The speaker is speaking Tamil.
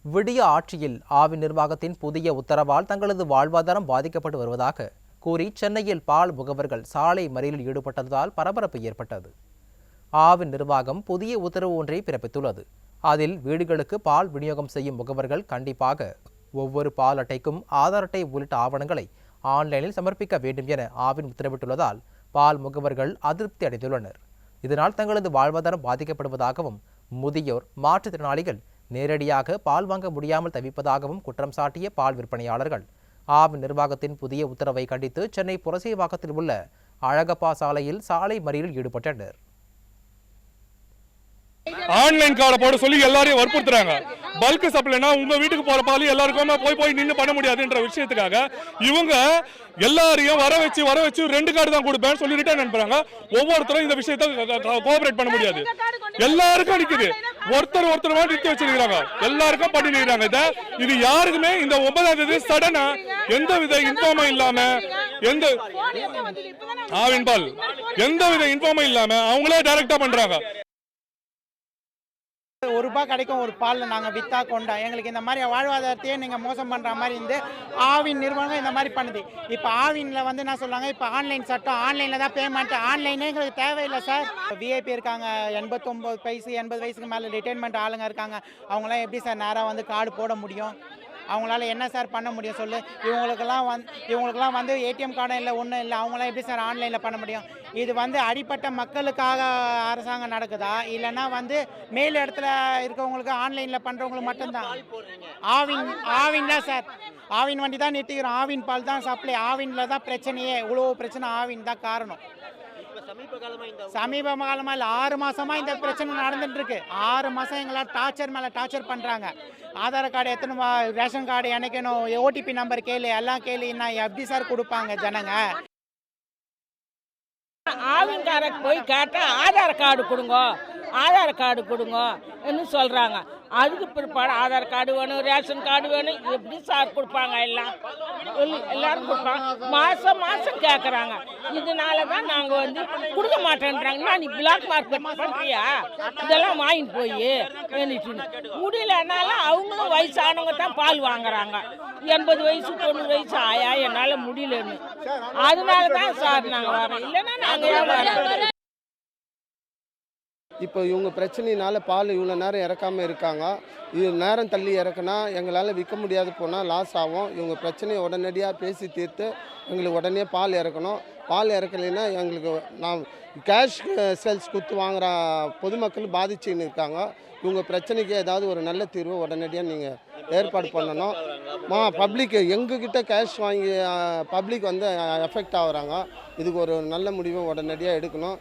விடிய ஆட்சியில் ஆவின் நிர்வாகத்தின் புதிய உத்தரவால் தங்களது வாழ்வாதாரம் பாதிக்கப்பட்டு வருவதாக கூறி சென்னையில் பால் முகவர்கள் சாலை மறியலில் ஈடுபட்டதால் பரபரப்பு ஏற்பட்டது. ஆவின் நிர்வாகம் புதிய உத்தரவு ஒன்றை பிறப்பித்துள்ளது. அதில் வீடுகளுக்கு பால் விநியோகம் செய்யும் முகவர்கள் கண்டிப்பாக ஒவ்வொரு பால் அட்டைக்கும் ஆதார் அட்டை உள்ளிட்ட ஆவணங்களை ஆன்லைனில் சமர்ப்பிக்க வேண்டும் என ஆவின் உத்தரவிட்டுள்ளதால் பால் முகவர்கள் அதிருப்தி அடைந்துள்ளனர். இதனால் தங்களது வாழ்வாதாரம் பாதிக்கப்படுவதாகவும் முதியோர், மாற்றுத்திறனாளிகள் நேரடியாக பால் வாங்க முடியாமல் தவிப்பதாகவும் குற்றம் சாட்டிய பால் விற்பனையாளர்கள் ஆவின் நிர்வாகத்தின் புதிய உத்தரவை கண்டித்து சென்னை புரசைவாக்கத்தில் உள்ள அழகப்பா சாலையில் சாலை மறியலில் ஈடுபட்டனர். ஆன்லைன் கார்டை போட சொல்லி எல்லாரையும் வற்புறுத்துறாங்க. பல்க் சப்ளைனா உங்க வீட்டுக்கு போற பால் எல்லாருக்குமே போய் நின்று பண்ண முடியாதுன்ற விஷயத்துக்காக இவங்க எல்லாரையும் வர வச்சு 2 கார்டு தான் கொடுப்பேன்னு சொல்லி ரிட்டர்ன் அனுப்புறாங்க. ஒவ்வொருத்தரும் இந்த விஷயத்தை கோஆபரேட் பண்ண முடியாது. எல்லாருக்கும் அடிக்குது. ஒருத்தர் நிறுத்தி வச்சிருக்காங்க. எல்லாருக்கும் பண்ணி நிற்கிறாங்க. இது யாருக்குமே இந்த 9ஆம் தேதி சடனா எந்தவித இன்ஃபார்மும் இல்லாம ஆவின் பால் எந்தவித இன்ஃபார்மும் இல்லாம அவங்களே டைரக்டா பண்றாங்க. ₹1 கிடைக்கும் ஒரு பாலில் நாங்கள் விற்றா கொண்டா எங்களுக்கு இந்த மாதிரி வாழ்வாதாரத்தையே நீங்கள் மோசம் பண்ணுற மாதிரி இருந்து ஆவின் நிறுவனம் இந்த மாதிரி பண்ணுது. இப்போ ஆவினில் என்ன சொல்கிறாங்க, இப்போ ஆன்லைன் சட்டம், ஆன்லைனில் தான் பேமெண்ட், ஆன்லைனே எங்களுக்கு தேவையில்லை சார். விஐபி இருக்காங்க, 89 வயசு 80 வயசுக்கு மேலே ரிட்டைர்மெண்ட் ஆளுங்க இருக்காங்க. அவங்களாம் எப்படி சார் நேராக கார்டு போட முடியும்? அவங்களால என்ன சார் பண்ண முடியும் சொல்லு? இவங்களுக்கெல்லாம் ஏடிஎம் கார்டும் இல்லை, ஒன்றும் இல்லை. அவங்களாம் எப்படி சார் ஆன்லைனில் பண்ண முடியும்? இது அடிப்பட்ட மக்களுக்காக அரசாங்கம் நடக்குதா, இல்லைன்னா மேல் இடத்துல இருக்கவங்களுக்கு ஆன்லைனில் பண்ணுறவங்களுக்கு மட்டும்தான்? ஆவின் தான் சார். ஆவின் வண்டி தான் நிறுத்திக்கிறோம். ஆவின் பால் தான் சப்ளை. ஆவினில் தான் பிரச்சனையே. இவ்வளோ பிரச்சனை ஆவின் தான் காரணம். சமீப காலமா இல்லை, 6 மாசமா இந்த பிரச்சனை நடந்துட்டு இருக்கு. 6 மாசம் எங்களால் டார்ச்சர் மேல டார்ச்சர் பண்றாங்க. ஆதார் கார்டு எத்தனை, ரேஷன் கார்டு எனக்கணும், ஓடிபி நம்பர் கேளு, எல்லாம் கேளு. நான் எப்படி சார் கொடுப்பாங்க ஜனங்க? ஆவின்காரக்கு போய் கேட்டால் ஆதார் கார்டு கொடுங்க சொல்கிறாங்க. அதுக்கு பிற்பாடு ஆதார் கார்டு வேணும், ரேஷன் கார்டு வேணும். எப்படி சார் கொடுப்பாங்க? எல்லாரும் கொடுப்பாங்க. மாதம் கேட்குறாங்க. இதனால தான் நாங்கள் கொடுக்க மாட்டேன்றாங்க. நீ பிளாக் மார்க்கெட் பண்ணுறியா? இதெல்லாம் வாங்கிட்டு போய் முடியலனாலும் அவங்களும் வயசானவங்க தான் பால் வாங்குறாங்க. 80 வயசு 90 வயசு ஆயா என்னால் முடியலன்னு. அதனால தான் சார் நாங்கள் வரோம். இல்லைன்னா நாங்கள் இப்போ இவங்க பிரச்சனையினால பால் இவ்வளோ நேரம் இறக்காமல் இருக்காங்க. இது நேரம் தள்ளி இறக்குனா எங்களால் விற்க முடியாது, போனால் லாஸ் ஆகும். இவங்க பிரச்சனையை உடனடியாக பேசி தீர்த்து எங்களுக்கு உடனே பால் இறக்கணும். பால் இறக்கலைன்னா எங்களுக்கு கேஷ் சேல்ஸ் கொடுத்து வாங்குகிற பொதுமக்கள் பாதிச்சுன்னு இருக்காங்க. இவங்க பிரச்சனைக்கு ஏதாவது ஒரு நல்ல தீர்வு உடனடியாக நீங்கள் ஏற்பாடு பண்ணணும். பப்ளிக் எங்ககிட்ட கேஷ் வாங்கி பப்ளிக் எஃபெக்ட் ஆகுறாங்க. இதுக்கு ஒரு நல்ல முடிவை உடனடியாக எடுக்கணும்.